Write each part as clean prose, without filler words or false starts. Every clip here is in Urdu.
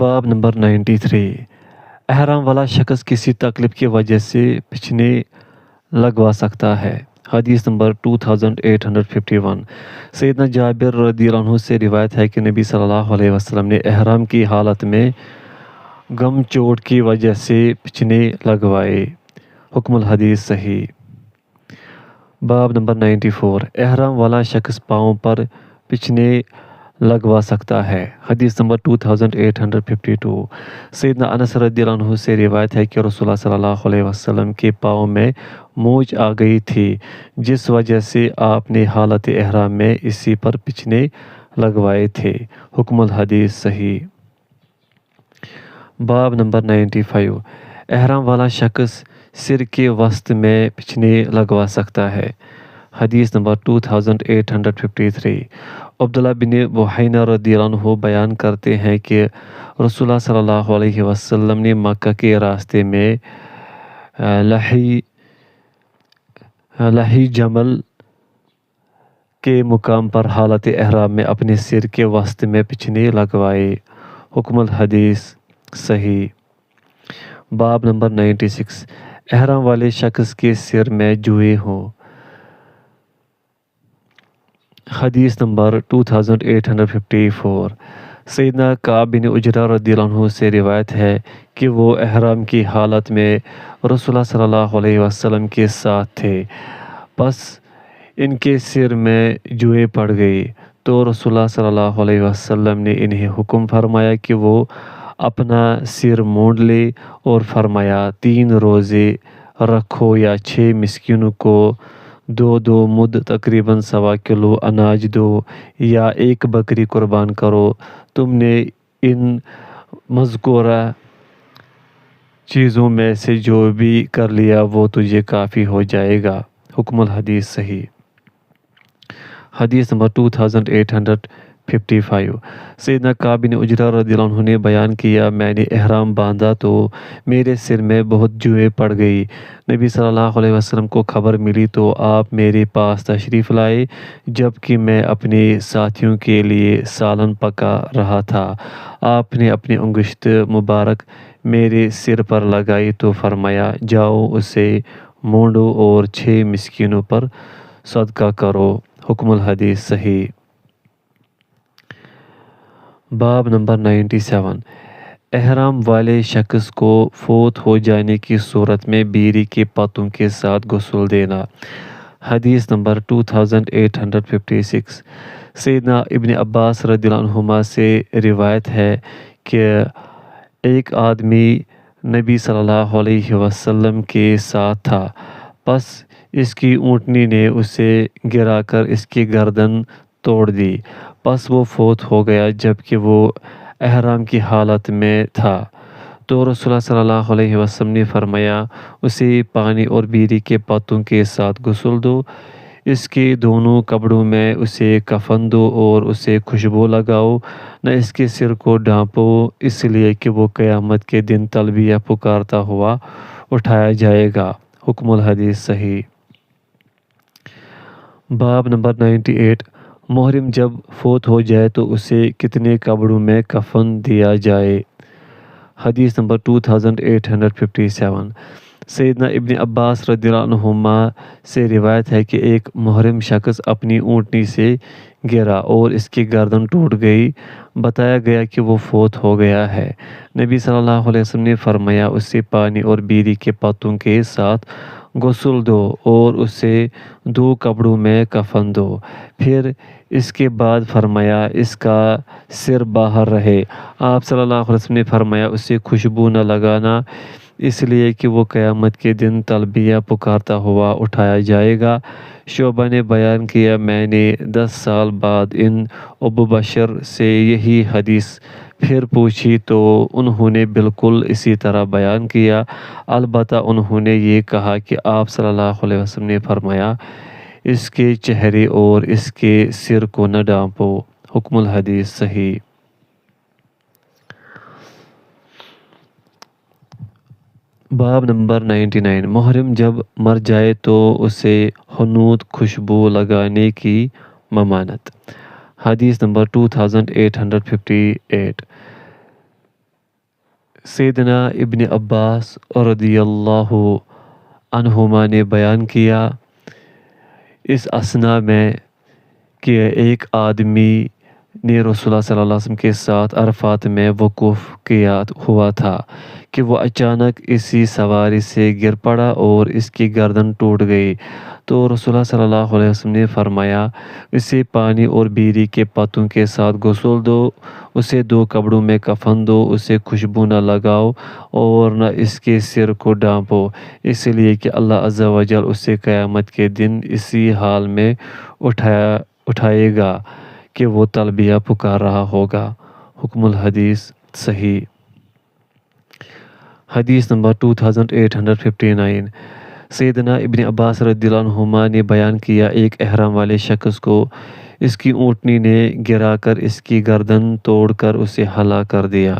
باب نمبر 93 احرام والا شخص کسی تکلیف کی وجہ سے پیچھنے لگوا سکتا ہے۔ حدیث نمبر 2851 سیدنا جابر رضی اللہ عنہ سے روایت ہے کہ نبی صلی اللہ علیہ وسلم نے احرام کی حالت میں غم چوٹ کی وجہ سے پیچھنے لگوائے۔ حکم الحدیث صحیح۔ باب نمبر 94 احرام والا شخص پاؤں پر پیچھنے لگوا سکتا ہے۔ حدیث نمبر 2852 سیدنا انس رضی اللہ عنہ سے روایت ہے کہ رسول اللہ صلی اللہ علیہ وسلم کے پاؤں میں موچ آ گئی تھی، جس وجہ سے آپ نے حالت احرام میں اسی پر پیچھنے لگوائے تھے۔ حکم الحدیث صحیح۔ باب نمبر 95 احرام والا شخص سر کے وسط میں پیچھنے لگوا سکتا ہے۔ حدیث نمبر 2853 عبداللہ بن بحینہ رضی اللہ عنہ بیان کرتے ہیں کہ رسول اللہ صلی اللہ علیہ وسلم نے مکہ کے راستے میں لہی جمل کے مقام پر حالت احرام میں اپنے سر کے وسط میں پیچھنے لگوائے۔ حکم الحدیث صحیح۔ باب نمبر 96 احرام والے شخص کے سر میں جوئیں ہوں۔ حدیث نمبر 2854 سیدنا کعب بن عجرہ رضی اللہ عنہ سے روایت ہے کہ وہ احرام کی حالت میں رسول اللہ صلی اللہ علیہ وسلم کے ساتھ تھے، پس ان کے سر میں جوئیں پڑ گئی تو رسول اللہ صلی اللہ علیہ وسلم نے انہیں حکم فرمایا کہ وہ اپنا سر مونڈ لے اور فرمایا 3 روزے رکھو یا 6 مسکینوں کو 2 مد تقریباً 1.25 کلو اناج دو یا 1 بکری قربان کرو، تم نے ان مذکورہ چیزوں میں سے جو بھی کر لیا وہ تجھے کافی ہو جائے گا۔ حکم الحدیث صحیح۔ حدیث نمبر 2855 سیدنا کعب بن عجرہ رضی اللہ عنہ نے بیان کیا میں نے احرام باندھا تو میرے سر میں بہت جوئیں پڑ گئی۔ نبی صلی اللہ علیہ وسلم کو خبر ملی تو آپ میرے پاس تشریف لائے جبکہ میں اپنے ساتھیوں کے لیے سالن پکا رہا تھا۔ آپ نے اپنی انگشت مبارک میرے سر پر لگائی تو فرمایا جاؤ اسے مونڈو اور 6 مسکینوں پر صدقہ کرو۔ حکم الحدیث صحیح۔ باب نمبر 97 احرام والے شخص کو فوت ہو جانے کی صورت میں بیری کے پتوں کے ساتھ غسل دینا۔ حدیث نمبر 2856 سیدنا ابن عباس رضی اللہ عنہما سے روایت ہے کہ ایک آدمی نبی صلی اللہ علیہ وسلم کے ساتھ تھا، پس اس کی اونٹنی نے اسے گرا کر اس کی گردن توڑ دی، پس وہ فوت ہو گیا جبکہ وہ احرام کی حالت میں تھا۔ تو رسول اللہ صلی اللہ علیہ وسلم نے فرمایا اسے پانی اور بیری کے پتوں کے ساتھ غسل دو، اس کے دونوں کپڑوں میں اسے کفن دو اور اسے خوشبو لگاؤ، نہ اس کے سر کو ڈھانپو اس لیے کہ وہ قیامت کے دن تلبیہ پکارتا ہوا اٹھایا جائے گا۔ حکم الحدیث صحیح۔ باب نمبر 98 محرم جب فوت ہو جائے تو اسے کتنے کپڑوں میں کفن دیا جائے۔ حدیث نمبر 2857 سیدنا ابن عباس رضی اللہ عنہما سے روایت ہے کہ ایک محرم شخص اپنی اونٹنی سے گرا اور اس کی گردن ٹوٹ گئی، بتایا گیا کہ وہ فوت ہو گیا ہے۔ نبی صلی اللہ علیہ وسلم نے فرمایا اسے پانی اور بیری کے پتوں کے ساتھ غسل دو اور اسے 2 کپڑوں میں کفن دو، پھر اس کے بعد فرمایا اس کا سر باہر رہے۔ آپ صلی اللہ علیہ وسلم نے فرمایا اسے خوشبو نہ لگانا اس لیے کہ وہ قیامت کے دن تلبیہ پکارتا ہوا اٹھایا جائے گا۔ شعبہ نے بیان کیا میں نے 10 سال بعد ان ابو بشر سے یہی حدیث پھر پوچھی تو انہوں نے بالکل اسی طرح بیان کیا، البتہ انہوں نے یہ کہا کہ آپ صلی اللہ علیہ وسلم نے فرمایا اس کے چہرے اور اس کے سر کو نہ ڈھانپو۔ حکم الحدیث صحیح۔ باب نمبر 99 محرم جب مر جائے تو اسے حنوط خوشبو لگانے کی ممانعت۔ حدیث نمبر 2858 سیدنا ابن عباس رضی اللہ عنہما نے بیان کیا اس اثنا میں کہ ایک آدمی نے رسول اللہ صلی اللہ علیہ وسلم کے ساتھ عرفات میں وقوف کیا ہوا تھا کہ وہ اچانک اسی سواری سے گر پڑا اور اس کی گردن ٹوٹ گئی، تو رسول اللہ صلی اللہ علیہ وسلم نے فرمایا اسے پانی اور بیری کے پتوں کے ساتھ غسل دو، اسے 2 کپڑوں میں کفن دو، اسے خوشبو نہ لگاؤ اور نہ اس کے سر کو ڈانپو، اس لیے کہ اللہ عز و جل اسے قیامت کے دن اسی حال میں اٹھائے گا کہ وہ تلبیہ پکار رہا ہوگا۔ حکم الحدیث صحیح۔ حدیث نمبر 2859، سیدنا ابن عباس رضی اللہ عنہما نے بیان کیا ایک احرام والے شخص کو اس کی اونٹنی نے گرا کر اس کی گردن توڑ کر اسے ہلاک کر دیا۔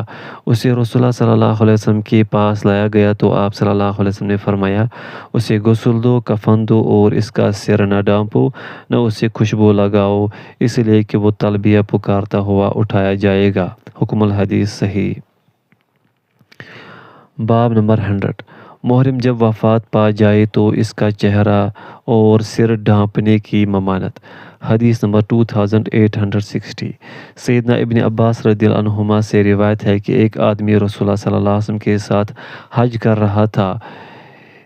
اسے رسول اللہ صلی اللہ علیہ وسلم کے پاس لایا گیا تو آپ صلی اللہ علیہ وسلم نے فرمایا اسے غسل دو، کفن دو اور اس کا سر نہ ڈانپو، نہ اسے خوشبو لگاؤ، اس لیے کہ وہ تلبیہ پکارتا ہوا اٹھایا جائے گا۔ حکم الحدیث صحیح۔ باب نمبر 100، محرم جب وفات پا جائے تو اس کا چہرہ اور سر ڈھانپنے کی ممانعت۔ حدیث نمبر 2860، سیدنا ابن عباس رضی اللہ عنہما سے روایت ہے کہ ایک آدمی رسول اللہ صلی اللہ علیہ وسلم کے ساتھ حج کر رہا تھا،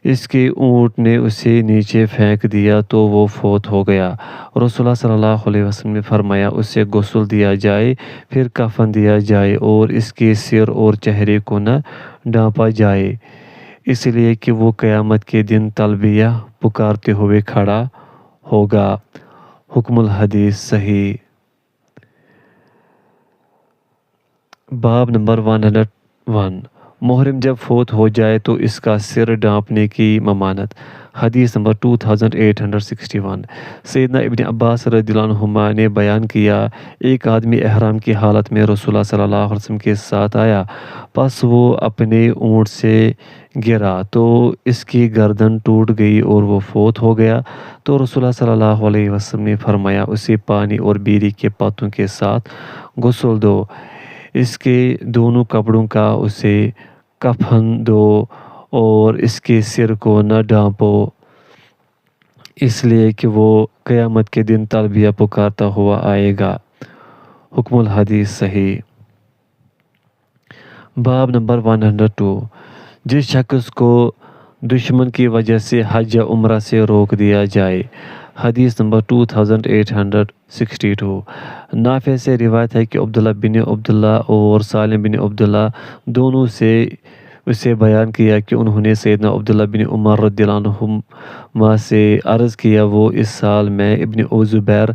اس کے اونٹ نے اسے نیچے پھینک دیا تو وہ فوت ہو گیا۔ رسول اللہ صلی اللہ علیہ وسلم نے فرمایا اسے غسل دیا جائے، پھر کفن دیا جائے اور اس کے سر اور چہرے کو نہ ڈانپا جائے، اس لیے کہ وہ قیامت کے دن تلبیہ پکارتے ہوئے کھڑا ہوگا۔ حکم الحدیث صحیح۔ باب نمبر 101، محرم جب فوت ہو جائے تو اس کا سر ڈانپنے کی ممانعت۔ حدیث نمبر 2861، سیدنا ابن عباس رضی اللہ عنہما نے بیان کیا ایک آدمی احرام کی حالت میں رسول اللہ صلی اللہ علیہ وسلم کے ساتھ آیا، پس وہ اپنے اونٹ سے گرا تو اس کی گردن ٹوٹ گئی اور وہ فوت ہو گیا، تو رسول اللہ صلی اللہ علیہ وسلم نے فرمایا اسے پانی اور بیری کے پتوں کے ساتھ غسل دو، اس کے دونوں کپڑوں کا اسے کفن دو اور اس کے سر کو نہ ڈانپو، اس لیے کہ وہ قیامت کے دن تلبیہ پکارتا ہوا آئے گا۔ حکم الحدیث صحیح۔ باب نمبر 102، جس شخص کو دشمن کی وجہ سے حج یا عمرہ سے روک دیا جائے۔ حدیث نمبر 2862، نافع سے روایت ہے کہ عبداللہ بن عبداللہ اور سالم بن عبداللہ دونوں سے اسے بیان کیا کہ انہوں نے سیدنا عبداللہ بن عمر رضی اللہ عنہما سے عرض کیا وہ اس سال میں ابن زبیر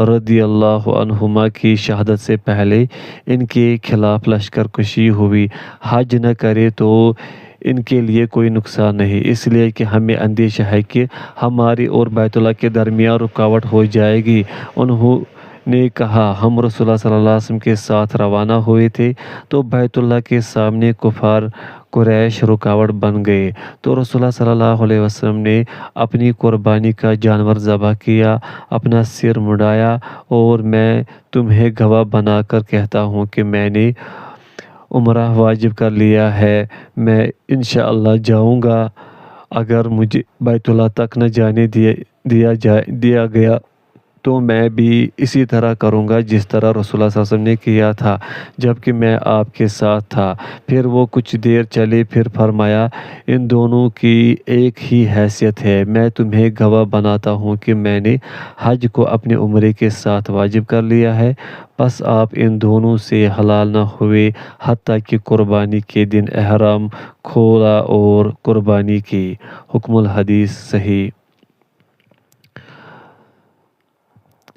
رضی اللہ عنہما کی شہادت سے پہلے ان کے خلاف لشکر کشی ہوئی، حج نہ کرے تو ان کے لیے کوئی نقصان نہیں، اس لیے کہ ہمیں اندیشہ ہے کہ ہماری اور بیت اللہ کے درمیان رکاوٹ ہو جائے گی۔ انہوں نے کہا ہم رسول اللہ صلی اللہ علیہ وسلم کے ساتھ روانہ ہوئے تھے تو بیت اللہ کے سامنے کفار قریش رکاوٹ بن گئے، تو رسول اللہ صلی اللہ علیہ وسلم نے اپنی قربانی کا جانور ذبح کیا، اپنا سر مڈایا اور میں تمہیں گواہ بنا کر کہتا ہوں کہ میں نے عمرہ واجب کر لیا ہے، میں انشاءاللہ جاؤں گا، اگر مجھے بیت اللہ تک نہ جانے دیا گیا تو میں بھی اسی طرح کروں گا جس طرح رسول اللہ صلی اللہ علیہ وسلم نے کیا تھا جبکہ میں آپ کے ساتھ تھا۔ پھر وہ کچھ دیر چلے، پھر فرمایا ان دونوں کی ایک ہی حیثیت ہے، میں تمہیں گواہ بناتا ہوں کہ میں نے حج کو اپنے عمرے کے ساتھ واجب کر لیا ہے، بس آپ ان دونوں سے حلال نہ ہوئے حتیٰ کہ قربانی کے دن احرام کھولا اور قربانی کی۔ حکم الحدیث صحیح۔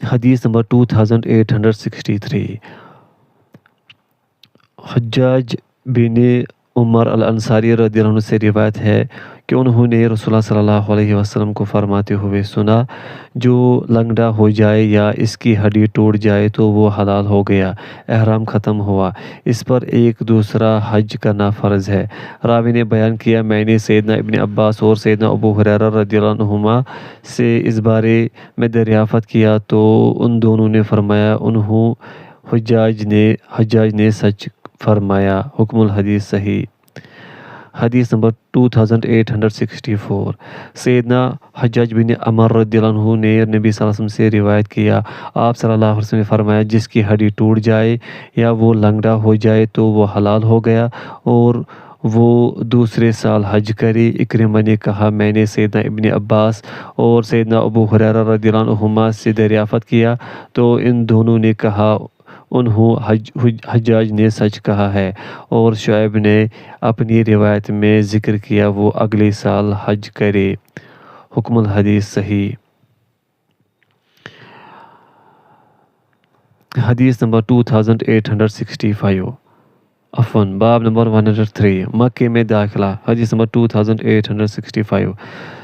حدیث نمبر 2863، حجاج بن عمر الانصاری رضی اللہ عنہ سے روایت ہے کہ انہوں نے رسول اللہ صلی اللہ علیہ وسلم کو فرماتے ہوئے سنا جو لنگڑا ہو جائے یا اس کی ہڈی ٹوٹ جائے تو وہ حلال ہو گیا، احرام ختم ہوا، اس پر ایک دوسرا حج کرنا فرض ہے۔ راوی نے بیان کیا میں نے سیدنا ابن عباس اور سیدنا ابو ہریرہ رضی اللہ عنہما سے اس بارے میں دریافت کیا تو ان دونوں نے فرمایا حجاج نے سچ فرمایا۔ حکم الحدیث صحیح۔ حدیث نمبر 2864 سیدنا حجاج بن عمر رضی اللہ عنہ نے نبی صلی اللہ علیہ وسلم سے روایت کیا، آپ صلی اللہ علیہ وسلم نے فرمایا جس کی ہڈی ٹوٹ جائے یا وہ لنگڑا ہو جائے تو وہ حلال ہو گیا اور وہ دوسرے سال حج کرے۔ اکرمہ نے کہا میں نے سیدنا ابن عباس اور سیدنا ابو ہریرہ رضی اللہ عنہما سے دریافت کیا تو ان دونوں نے کہا حجاج نے سچ کہا ہے، اور شعیب نے اپنی روایت میں ذکر کیا وہ اگلے سال حج کرے۔ حکم الحدیث صحیح۔ حدیث نمبر 2865 باب نمبر 103 مکہ میں داخلہ۔ حدیث نمبر 2865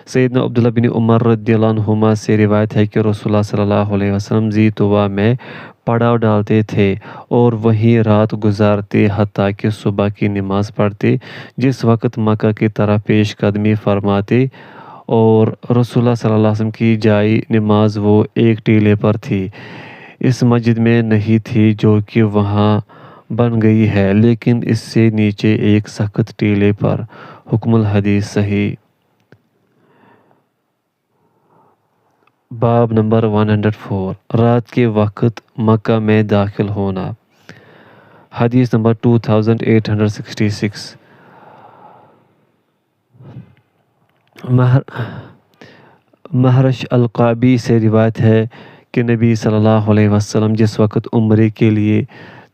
سیدنا عبداللہ بن عمر رضی اللہ عنہما سے روایت ہے کہ رسول اللہ صلی اللہ علیہ وسلم ذی طویٰ میں پڑاؤ ڈالتے تھے اور وہیں رات گزارتے حتیٰ کہ صبح کی نماز پڑھتے، جس وقت مکہ کی طرف پیش قدمی فرماتے، اور رسول اللہ صلی اللہ علیہ وسلم کی جائے نماز وہ ایک ٹیلے پر تھی، اس مسجد میں نہیں تھی جو کہ وہاں بن گئی ہے، لیکن اس سے نیچے ایک سخت ٹیلے پر۔ حکم الحدیث صحیح۔ باب نمبر 104 رات کے وقت مکہ میں داخل ہونا۔ حدیث نمبر 2866 مہرش القعبی سے روایت ہے کہ نبی صلی اللہ علیہ وسلم جس وقت عمرے کے لیے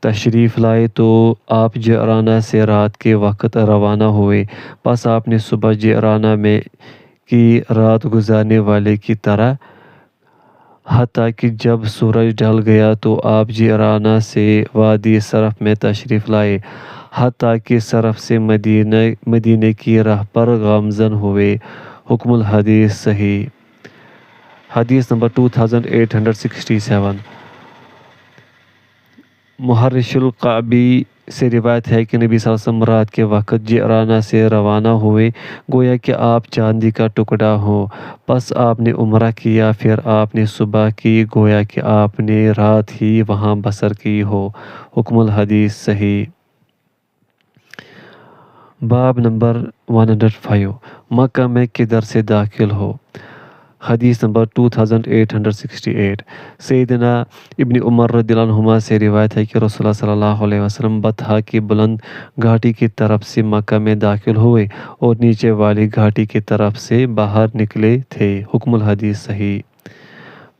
تشریف لائے تو آپ جعرانہ سے رات کے وقت روانہ ہوئے، پس آپ نے صبح جعرانہ میں کی رات گزارنے والے کی طرح، حتیٰ کہ جب سورج ڈھل گیا تو آپ جعرانہ سے وادی صرف میں تشریف لائے، حتیٰ کہ صرف سے مدینے کی راہ پر گامزن ہوئے۔ حکم الحدیث صحیح۔ حدیث نمبر 2867 محرش القعبی سے روایت ہے کہ نبی صلی اللہ علیہ وسلم رات کے وقت جعرانہ سے روانہ ہوئے، گویا کہ آپ چاندی کا ٹکڑا ہو، پس آپ نے عمرہ کیا، پھر آپ نے صبح کی، گویا کہ آپ نے رات ہی وہاں بسر کی ہو۔ حکم الحدیث صحیح۔ باب نمبر 105 مکہ میں کدھر سے داخل ہو۔ حدیث نمبر 2868 سیدنا ابن عمر رضی اللہ عنہما سے روایت ہے کہ رسول اللہ صلی اللہ علیہ وسلم بطحا کی بلند گھاٹی کی طرف سے مکہ میں داخل ہوئے اور نیچے والی گھاٹی کی طرف سے باہر نکلے تھے۔ حکم الحدیث صحیح۔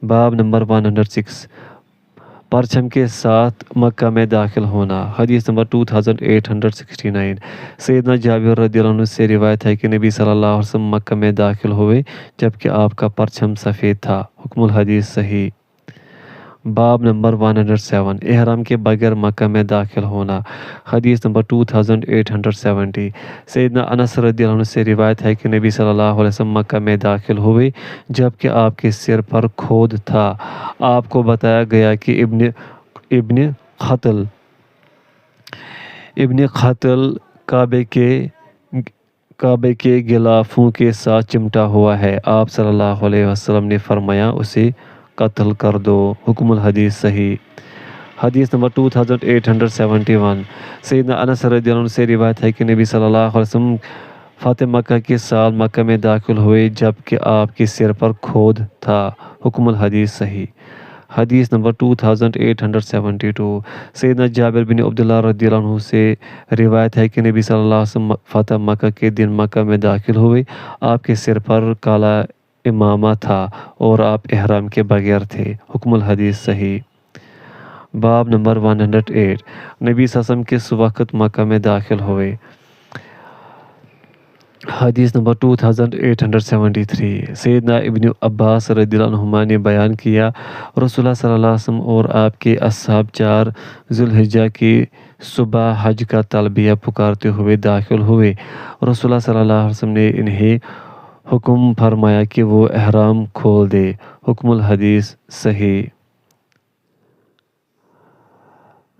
باب نمبر 106 پرچم کے ساتھ مکہ میں داخل ہونا۔ حدیث نمبر 2869 سیدنا جابر رضی اللہ عنہ سے روایت ہے کہ نبی صلی اللہ علیہ وسلم مکہ میں داخل ہوئے جبکہ آپ کا پرچم سفید تھا۔ حکم الحدیث صحیح۔ باب نمبر 107 احرام کے بغیر مکہ میں داخل ہونا۔ حدیث نمبر 2870 سیدنا انس رضی اللہ عنہ سے روایت ہے کہ نبی صلی اللہ علیہ وسلم مکہ میں داخل ہوئے جبکہ آپ کے سر پر کھود تھا۔ آپ کو بتایا گیا کہ ابن خطل کعبے کے غلافوں کے ساتھ چمٹا ہوا ہے، آپ صلی اللہ علیہ وسلم نے فرمایا اسے قتل کر دو۔ حکم الحدیث صحیح۔ حدیث نمبر 2871 سیدنا انس رضی اللہ عنہ سے روایت ہے کہ نبی صلی اللہ علیہ وسلم فتح مکہ کے سال مکہ میں داخل ہوئے جبکہ آپ کے سر پر کھود تھا۔ حکم الحدیث صحیح۔ حدیث نمبر 2872 سیدنا جابر بن عبداللہ رضی اللہ عنہ سے روایت ہے کہ نبی صلی اللہ علیہ وسلم فتح مکہ کے دن مکہ میں داخل ہوئے، آپ کے سر پر کالا امامہ تھا اور آپ احرام کے بغیر تھے۔ حکم الحدیث صحیح۔ باب نمبر 108 نبی صلی اللہ علیہ وسلم کس وقت مکہ میں داخل ہوئے۔ حدیث نمبر 2873 سیدنا ابن عباس رضی اللہ عنہما نے بیان کیا رسول اللہ صلی اللہ علیہ وسلم اور آپ کے اصحاب 4 ذی الحجہ کی صبح حج کا تلبیہ پکارتے ہوئے داخل ہوئے، رسول اللہ صلی اللہ علیہ وسلم نے انہیں حکم فرمایا کہ وہ احرام کھول دے۔ حکم الحدیث صحیح۔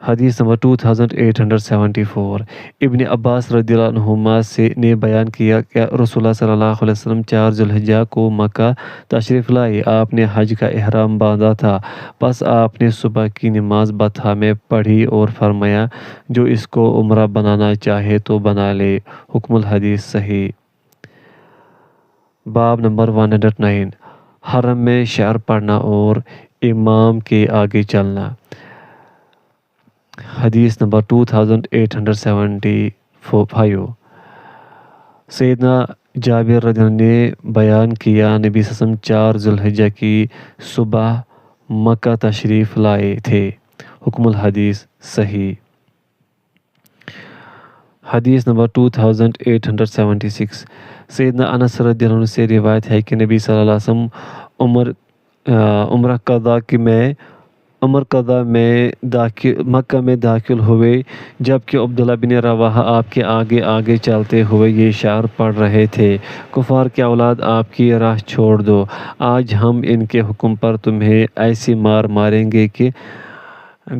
حدیث نمبر 2874 ابن عباس رضی اللہ عنہما نے بیان کیا کہ رسول اللہ صلی اللہ علیہ وسلم 4 ذوالحجہ کو مکہ تشریف لائے۔ آپ نے حج کا احرام باندھا تھا، پس آپ نے صبح کی نماز بطحا میں پڑھی اور فرمایا جو اس کو عمرہ بنانا چاہے تو بنا لے۔ حکم الحدیث صحیح۔ باب نمبر 109 حرم میں شعر پڑھنا اور امام کے آگے چلنا۔ حدیث نمبر 2875 سیدنا جابر رضی اللہ عنہ نے بیان کیا نبی صلی اللہ علیہ وسلم 4 ذوالحجہ کی صبح مکہ تشریف لائے تھے۔ حکم الحدیث صحیح۔ حدیث نمبر 2876 سیدنا انس رضی اللہ عنہ سے روایت ہے کہ نبی صلی اللہ علیہ وسلم عمرہ قضا میں مکہ میں داخل ہوئے، جبکہ عبداللہ بن رواحہ آپ کے آگے آگے چلتے ہوئے یہ شعر پڑھ رہے تھے: کفار کی اولاد آپ کی راہ چھوڑ دو، آج ہم ان کے حکم پر تمہیں ایسی مار ماریں گے کہ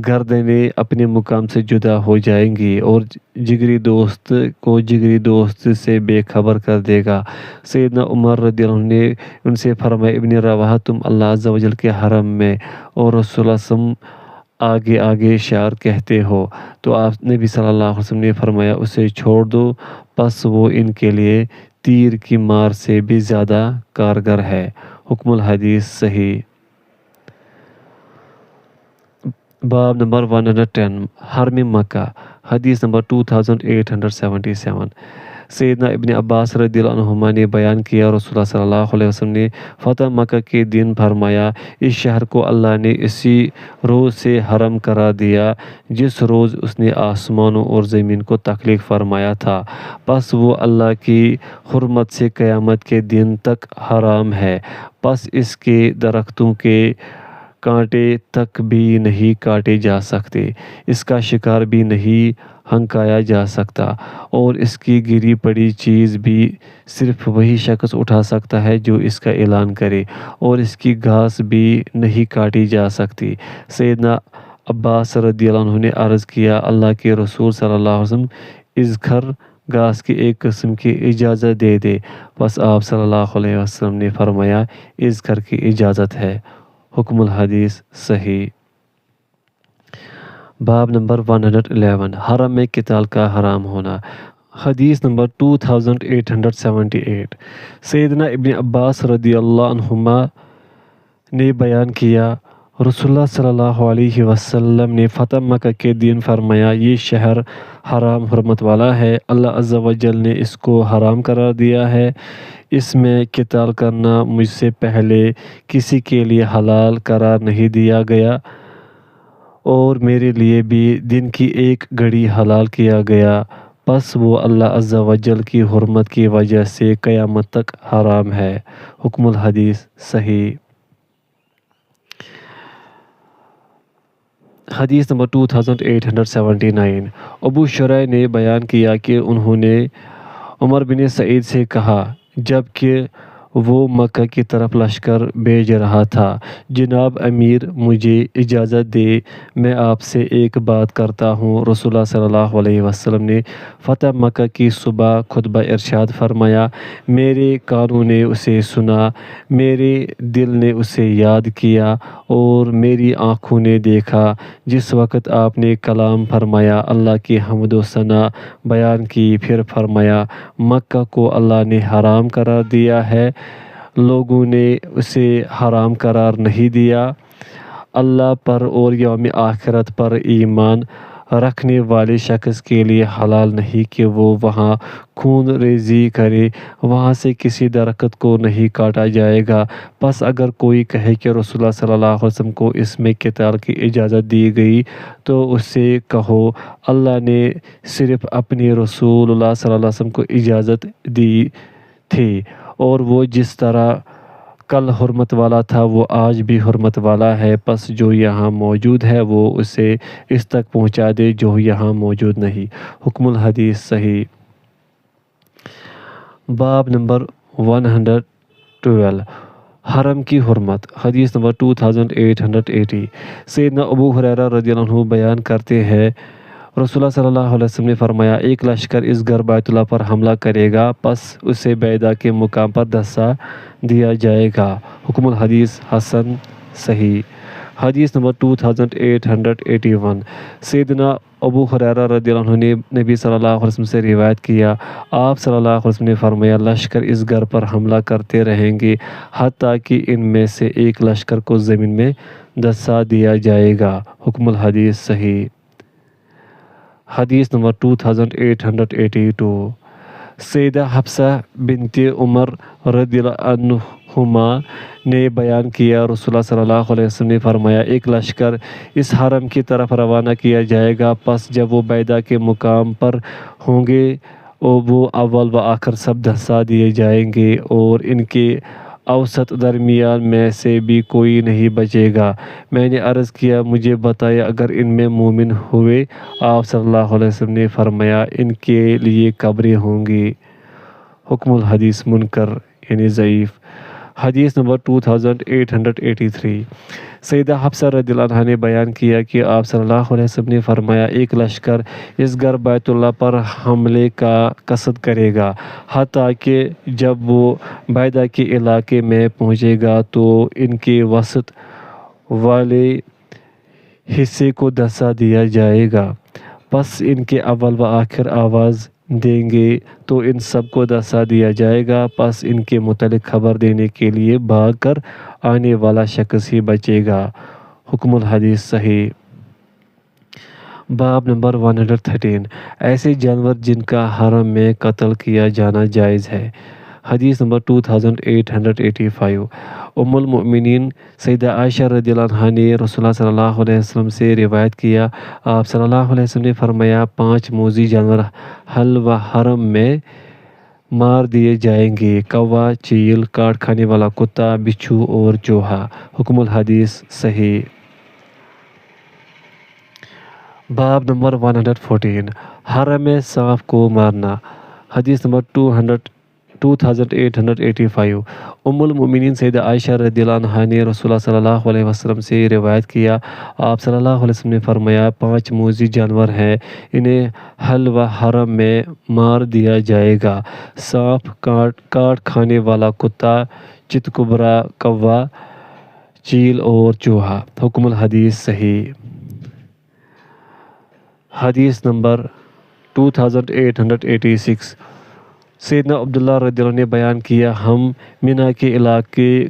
گردنیں اپنے مقام سے جدا ہو جائیں گی اور جگری دوست کو جگری دوست سے بے خبر کر دے گا۔ سیدنا عمر رضی اللہ عنہ نے ان سے فرمایا: ابن رواحہ، تم اللہ عز و جل کے حرم میں اور رسول اللہ صلی اللہ علیہ وسلم آگے آگے شعر کہتے ہو، تو آپ نبی صلی اللہ علیہ وسلم نے فرمایا اسے چھوڑ دو، پس وہ ان کے لیے تیر کی مار سے بھی زیادہ کارگر ہے۔ حکم الحدیث صحیح۔ باب نمبر 110 حرم مکہ۔ حدیث نمبر 2877 سیدنا ابن عباس رضی اللہ عنہما نے بیان کیا رسول اللہ صلی اللہ علیہ وسلم نے فتح مکہ کے دن فرمایا: اس شہر کو اللہ نے اسی روز سے حرم قرار دیا جس روز اس نے آسمانوں اور زمین کو تخلیق فرمایا تھا، پس وہ اللہ کی حرمت سے قیامت کے دن تک حرام ہے، پس اس کے درختوں کے کانٹے تک بھی نہیں کاٹے جا سکتے، اس کا شکار بھی نہیں ہنکایا جا سکتا، اور اس کی گری پڑی چیز بھی صرف وہی شخص اٹھا سکتا ہے جو اس کا اعلان کرے، اور اس کی گھاس بھی نہیں کاٹی جا سکتی۔ سیدنا عباس رضی اللہ عنہ نے عرض کیا: اللہ کے رسول صلی اللہ علیہ وسلم اس گھر گھاس کی ایک قسم کی اجازت دے دے، بس آپ صلی اللہ علیہ وسلم نے فرمایا اس گھر کی اجازت ہے۔ حکم الحدیث صحیح۔ باب نمبر 111 حرم میں قتال کا حرام ہونا۔ حدیث نمبر 2878 سیدنا ابن عباس رضی اللہ عنہما نے بیان کیا رسول اللہ صلی اللہ علیہ وسلم نے فتح مکہ کے دن فرمایا: یہ شہر حرام حرمت والا ہے، اللہ عز و جل نے اس کو حرام قرار دیا ہے، اس میں قتال کرنا مجھ سے پہلے کسی کے لیے حلال قرار نہیں دیا گیا، اور میرے لیے بھی دن کی ایک گھڑی حلال کیا گیا، پس وہ اللہ عز و جل کی حرمت کی وجہ سے قیامت تک حرام ہے۔ حکم الحدیث صحیح۔ حدیث نمبر 2879 ابو شریح نے بیان کیا کہ انہوں نے عمر بن سعید سے کہا جب کہ وہ مکہ کی طرف لشکر بھیج رہا تھا: جناب امیر، مجھے اجازت دے میں آپ سے ایک بات کرتا ہوں۔ رسول اللہ صلی اللہ علیہ وسلم نے فتح مکہ کی صبح خطبہ ارشاد فرمایا: میرے کانوں نے اسے سنا، میرے دل نے اسے یاد کیا اور میری آنکھوں نے دیکھا۔ جس وقت آپ نے کلام فرمایا، اللہ کی حمد و ثنا بیان کی، پھر فرمایا: مکہ کو اللہ نے حرام قرار دیا ہے، لوگوں نے اسے حرام قرار نہیں دیا۔ اللہ پر اور یوم آخرت پر ایمان رکھنے والے شخص کے لیے حلال نہیں کہ وہ وہاں خون ریزی کرے، وہاں سے کسی درخت کو نہیں کاٹا جائے گا۔ پس اگر کوئی کہے کہ رسول اللہ صلی اللہ علیہ وسلم کو اس میں قتال کی اجازت دی گئی، تو اس سے کہو اللہ نے صرف اپنے رسول اللہ صلی اللہ علیہ وسلم کو اجازت دی تھی، اور وہ جس طرح کل حرمت والا تھا وہ آج بھی حرمت والا ہے، پس جو یہاں موجود ہے وہ اسے اس تک پہنچا دے جو یہاں موجود نہیں۔ حکم الحدیث صحیح۔ باب نمبر 112 حرم کی حرمت۔ حدیث نمبر 2880۔ سیدنا ابو ہریرہ رضی اللہ عنہ بیان کرتے ہیں رسول اللہ صلی اللہ علیہ وسلم نے فرمایا ایک لشکر اس گھر بیت اللہ پر حملہ کرے گا پس اسے بیدہ کے مقام پر دھسا دیا جائے گا۔ حکم الحدیث حسن صحیح۔ حدیث نمبر 2881۔ سیدنا ابو ہریرہ رضی اللہ عنہ نے نبی صلی اللہ علیہ وسلم سے روایت کیا آپ صلی اللہ علیہ وسلم نے فرمایا لشکر اس گھر پر حملہ کرتے رہیں گے حتیٰ کہ ان میں سے ایک لشکر کو زمین میں دھسا دیا جائے گا۔ حکم الحدیث صحیح۔ حدیث نمبر 2882۔ سیدہ حفصہ بنت عمر رضی اللہ عنہما نے بیان کیا رسول اللہ صلی اللہ علیہ وسلم نے فرمایا ایک لشکر اس حرم کی طرف روانہ کیا جائے گا پس جب وہ بیدہ کے مقام پر ہوں گے اور وہ اول و آخر سب دھسا دیے جائیں گے اور ان کے اوسط درمیان میں سے بھی کوئی نہیں بچے گا۔ میں نے عرض کیا مجھے بتایا اگر ان میں مومن ہوئے آپ صلی اللہ علیہ وسلم نے فرمایا ان کے لیے قبریں ہوں گی۔ حکم الحدیث منکر یعنی ضعیف۔ حدیث نمبر 2883۔ سیدہ حفصہ رضی اللہ عنہا نے بیان کیا کہ آپ صلی اللہ علیہ وسلم نے فرمایا ایک لشکر اس گھر بیت اللہ پر حملے کا قصد کرے گا حتیٰ کہ جب وہ بیدہ کے علاقے میں پہنچے گا تو ان کے وسط والے حصے کو دھسا دیا جائے گا پس ان کے اول و آخر آواز دیں گے تو ان سب کو دھسا دیا جائے گا پس ان کے متعلق خبر دینے کے لیے بھاگ کر آنے والا شخص ہی بچے گا۔ حکم الحدیث صحیح۔ باب نمبر 113۔ ایسے جانور جن کا حرم میں قتل کیا جانا جائز ہے۔ حدیث نمبر 2885۔ ام المؤمنین سیدہ عائشہ رضی اللہ عنہا نے رسول اللہ صلی اللہ علیہ وسلم سے روایت کیا آپ صلی اللہ علیہ وسلم نے فرمایا 5 موذی جانور حل و حرم میں مار دیے جائیں گے کوا چیل کاٹ کھانے والا کتا بچھو اور چوہا۔ حکم الحدیث صحیح۔ باب نمبر 114۔ حرم میں سانپ کو مارنا۔ حدیث نمبر 2885۔ ام المؤمنین سیدہ عائشہ رضی اللہ عنہا نے رسول اللہ صلی اللہ علیہ وسلم سے روایت کیا آپ صلی اللہ علیہ وسلم نے فرمایا 5 موذی جانور ہیں انہیں حل و حرم میں مار دیا جائے گا سانپ کاٹ کھانے والا کتا چتکبرا کوا چیل اور چوہا۔ حکم الحدیث صحیح۔ حدیث نمبر 2886۔ سیدنا عبداللہ رضی اللہ عنہ نے بیان کیا ہم منی کے علاقے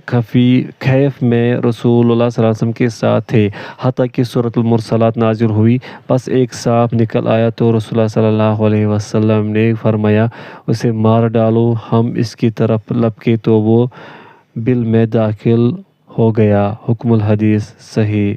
خیف میں رسول اللہ صلی اللہ علیہ وسلم کے ساتھ تھے حتیٰ کہ سورۃ المرسلات نازل ہوئی بس ایک سانپ نکل آیا تو رسول اللہ صلی اللہ علیہ وسلم نے فرمایا اسے مار ڈالو ہم اس کی طرف لپکے تو وہ بل میں داخل ہو گیا۔ حکم الحدیث صحیح۔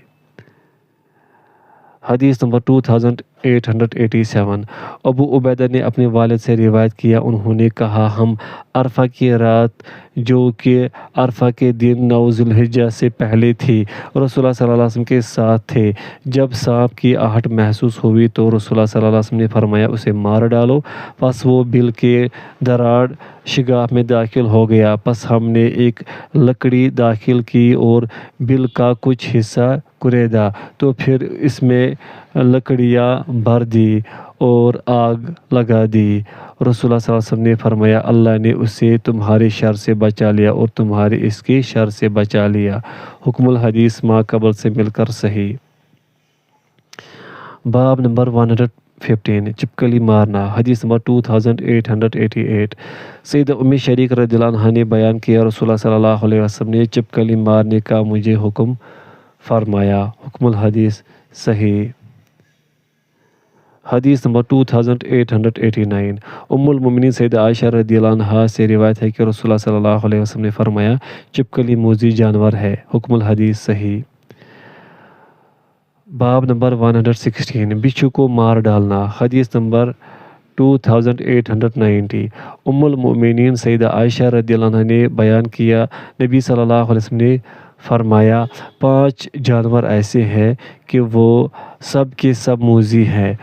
حدیث نمبر 2887۔ ابو عبیدہ نے اپنے والد سے روایت کیا انہوں نے کہا ہم عرفہ کی رات جو کہ عرفہ کے دن 9 ذی الحجہ سے پہلے تھی رسول اللہ صلی اللہ علیہ وسلم کے ساتھ تھے جب سانپ کی آہٹ محسوس ہوئی تو رسول اللہ صلی اللہ علیہ وسلم نے فرمایا اسے مار ڈالو پس وہ بل کے دراڑ شگاف میں داخل ہو گیا پس ہم نے ایک لکڑی داخل کی اور بل کا کچھ حصہ کریدا تو پھر اس میں لکڑیاں بھر دی اور آگ لگا دی رسول اللہ صلی اللہ علیہ وسلم نے فرمایا اللہ نے اسے تمہارے شر سے بچا لیا اور تمہارے اس کے شر سے بچا لیا۔ حکم الحدیث ما قبل سے مل کر صحیح۔ باب نمبر 115۔ چپکلی مارنا۔ حدیث نمبر 2888۔ سیدہ ام شریک رضی اللہ عنہا نے بیان کیا رسول اللہ صلی اللہ علیہ وسلم نے چپکلی مارنے کا مجھے حکم فرمایا۔ حکم الحدیث صحیح۔ حدیث نمبر 2889۔ ام المؤمنین سیدہ عائشہ رضی اللہ عنہا سے روایت ہے کہ رسول اللہ صلی اللہ علیہ وسلم نے فرمایا چپکلی موذی جانور ہے۔ حکم الحدیث صحیح۔ باب نمبر 116۔ بچھو کو مار ڈالنا۔ حدیث نمبر 2890۔ ام المؤمنین سیدہ عائشہ رضی اللہ عنہا نے بیان کیا نبی صلی اللہ علیہ وسلم نے فرمایا 5 جانور ایسے ہیں کہ وہ سب کے سب موذی ہیں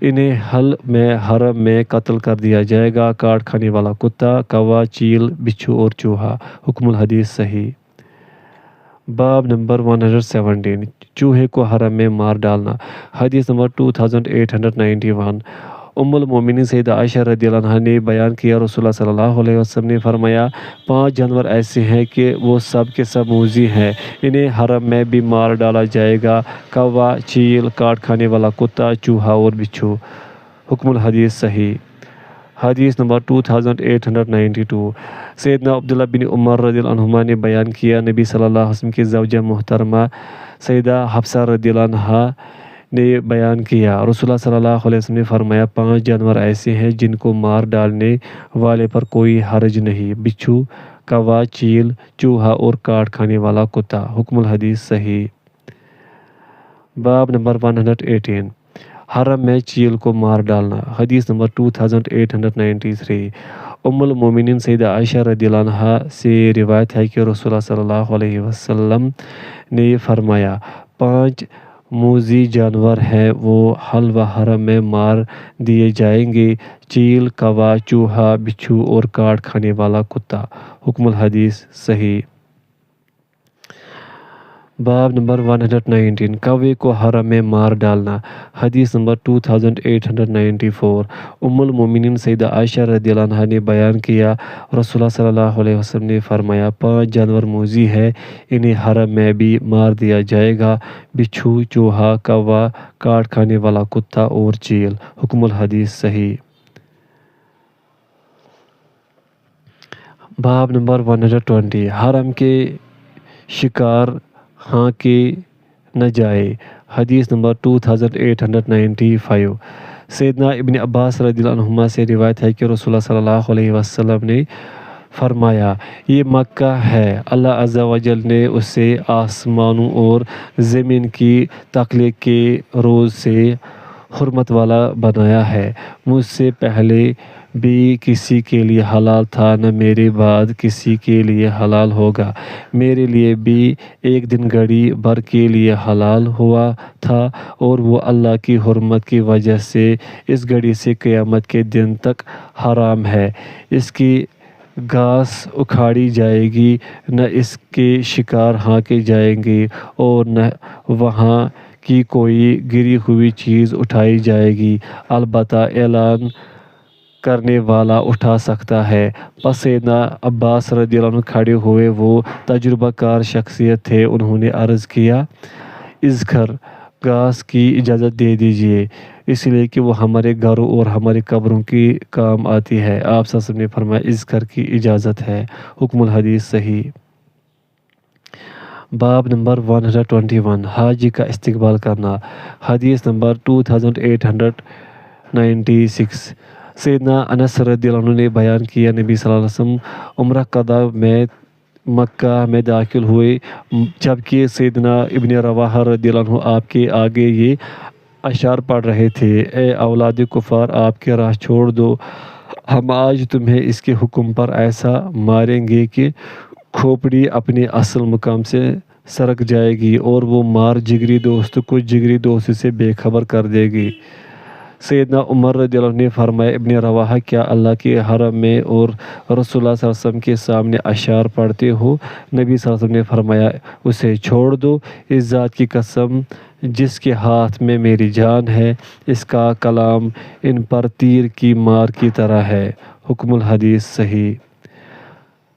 انہیں حل میں حرم میں قتل کر دیا جائے گا کاٹ کھانے والا کتا کوا چیل بچھو اور چوہا۔ حکم الحدیث صحیح۔ باب نمبر 117 چوہے کو حرم میں مار ڈالنا۔ حدیث نمبر 2891 ام المومنین سیدہ عائشہ رضی اللہ عنہا نے بیان کیا رسول اللہ صلی اللہ علیہ وسلم نے فرمایا 5 جانور ایسے ہیں کہ وہ سب کے سب موذی ہیں، انہیں حرم میں بھی مار ڈالا جائے گا، کوا، چیل، کاٹ کھانے والا کتا، چوہا اور بچھو۔ حکم الحدیث صحیح۔ حدیث نمبر 2892 سیدنا عبداللہ بن عمر رضی اللہ عنہما نے بیان کیا نبی صلی اللہ علیہ وسلم کی زوجہ محترمہ سیدہ حفصہ رضی اللہ عنہا نے بیان کیا رسول اللہ صلی اللہ علیہ وسلم نے فرمایا 5 جانور ایسے ہیں جن کو مار ڈالنے والے پر کوئی حرج نہیں، بچھو، کوا، چیل، چوہا اور کاٹ کھانے والا کتا۔ حکم الحدیث صحیح۔ باب نمبر 118 حرم میں چیل کو مار ڈالنا۔ حدیث نمبر 2893 ام المومنین سیدہ عائشہ رضی اللہ عنہا سے روایت ہے کہ رسول اللہ صلی اللہ علیہ وسلم نے فرمایا 5 موذی جانور ہیں، وہ حل و حرم میں مار دیے جائیں گے، چیل، کوا، چوہا، بچھو اور کاٹ کھانے والا کتا۔ حکم الحدیث صحیح۔ باب نمبر 119 کوے کو حرم میں مار ڈالنا۔ حدیث نمبر 2894 ام المومنین سیدہ عائشہ رضی اللہ عنہا نے بیان کیا رسول اللہ صلی اللہ علیہ وسلم نے فرمایا 5 جانور موذی ہیں، انہیں حرم میں بھی مار دیا جائے گا، بچھو، چوہا، کوا، کاٹ کھانے والا کتا اور چیل۔ حکم الحدیث صحیح۔ باب نمبر 120 حرم کے شکار ہانکے نہ جائے۔ حدیث نمبر 2895 سیدنا ابن عباس رضی اللہ عنہما سے روایت ہے کہ رسول اللہ صلی اللہ علیہ وسلم نے فرمایا یہ مکہ ہے، اللہ عز و جل نے اسے آسمانوں اور زمین کی تخلیق کے روز سے حرمت والا بنایا ہے، مجھ سے پہلے بھی کسی کے لیے حلال تھا، نہ میرے بعد کسی کے لیے حلال ہوگا، میرے لیے بھی ایک دن گھڑی بھر کے لیے حلال ہوا تھا اور وہ اللہ کی حرمت کی وجہ سے اس گھڑی سے قیامت کے دن تک حرام ہے، اس کی گھاس اکھاڑی جائے گی، نہ اس کے شکار ہانکے جائیں گے اور نہ وہاں کی کوئی گری ہوئی چیز اٹھائی جائے گی، البتہ اعلان کرنے والا اٹھا سکتا ہے۔ پس سیدنا عباس رضی اللہ عنہ کھڑے ہوئے، وہ تجربہ کار شخصیت تھے، انہوں نے عرض کیا اذخر گھاس کی اجازت دے دیجئے، اس لیے کہ وہ ہمارے گھروں اور ہماری قبروں کی کام آتی ہے۔ آپ صلی اللہ علیہ وسلم نے فرمایا اذخر کی اجازت ہے۔ حکم الحدیث صحیح۔ باب نمبر 121 حاجی کا استقبال کرنا۔ حدیث نمبر 2896 سیدنا انس رضی اللہ عنہ نے بیان کیا نبی صلی اللہ علیہ وسلم عمرہ قضا میں مکہ میں داخل ہوئے، جبکہ سیدنا ابن رواحہ رضی اللہ عنہ آپ کے آگے یہ اشعار پڑھ رہے تھے، اے اولاد کفار آپ کے راہ چھوڑ دو، ہم آج تمہیں اس کے حکم پر ایسا ماریں گے کہ کھوپڑی اپنے اصل مقام سے سرک جائے گی اور وہ مار جگری دوست کو جگری دوست سے بے خبر کر دے گی۔ سیدنا عمر رضی اللہ عنہ نے فرمایا ابن رواحہ کیا اللہ کے حرم میں اور رسول اللہ صلی اللہ علیہ وسلم کے سامنے اشعار پڑھتے ہو؟ نبی صلی اللہ علیہ وسلم نے فرمایا اسے چھوڑ دو، اس ذات کی قسم جس کے ہاتھ میں میری جان ہے، اس کا کلام ان پر تیر کی مار کی طرح ہے۔ حکم الحدیث صحیح۔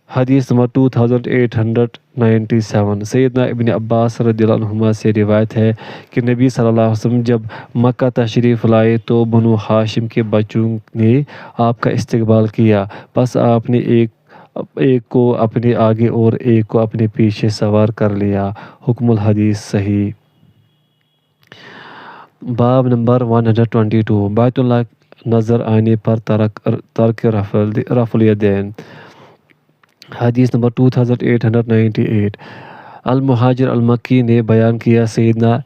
حدیث نمبر 2897 سیدنا ابن عباس رضی اللہ عنہما سے روایت ہے کہ نبی صلی اللہ علیہ وسلم جب مکہ تشریف لائے تو بنو ہاشم کے بچوں نے آپ کا استقبال کیا، پس آپ نے ایک کو اپنے آگے اور ایک کو اپنے پیچھے سوار کر لیا۔ حکم الحدیث صحیح۔ باب نمبر 122 بیت اللہ نظر آنے پر ترک رفع الیدین۔ حدیث نمبر 2898 المہاجر المکی نے بیان کیا سیدنا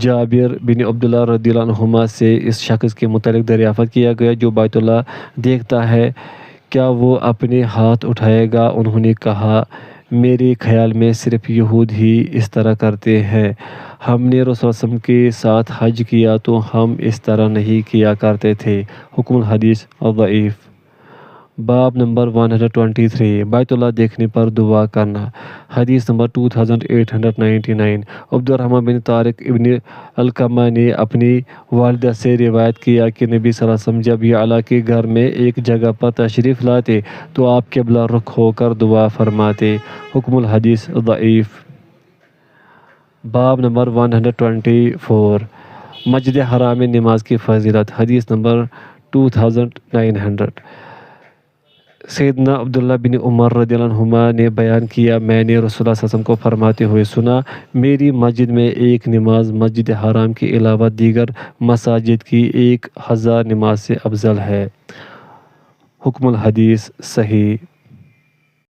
جابر بن عبداللہ رضی اللہ عنہما سے اس شخص کے متعلق دریافت کیا گیا جو بیت اللہ دیکھتا ہے، کیا وہ اپنے ہاتھ اٹھائے گا؟ انہوں نے کہا میرے خیال میں صرف یہود ہی اس طرح کرتے ہیں، ہم نے رسول اللہ صلی اللہ علیہ وسلم کے ساتھ حج کیا تو ہم اس طرح نہیں کیا کرتے تھے۔ حکم الحدیث ضعیف۔ باب نمبر 123 بیت اللہ دیکھنے پر دعا کرنا۔ حدیث نمبر 2899 عبد الرحمن بن طارق ابن علقمہ نے اپنی والدہ سے روایت کیا کہ نبی صلی اللہ علیہ وسلم جب یہ اللہ کے گھر میں ایک جگہ پر تشریف لاتے تو آپ قبلہ رخ ہو کر دعا فرماتے۔ حکم الحدیث ضعیف۔ باب نمبر 124 مسجد حرام میں نماز کی فضیلت۔ حدیث نمبر 2900 سیدنا عبداللہ بن عمر رضی اللہ عنہما نے بیان کیا، میں نے رسول اللہ صلی اللہ علیہ وسلم کو فرماتے ہوئے سنا، میری مسجد میں ایک نماز مسجد حرام کے علاوہ دیگر مساجد کی 1000 نماز سے افضل ہے۔ حکم الحدیث صحیح۔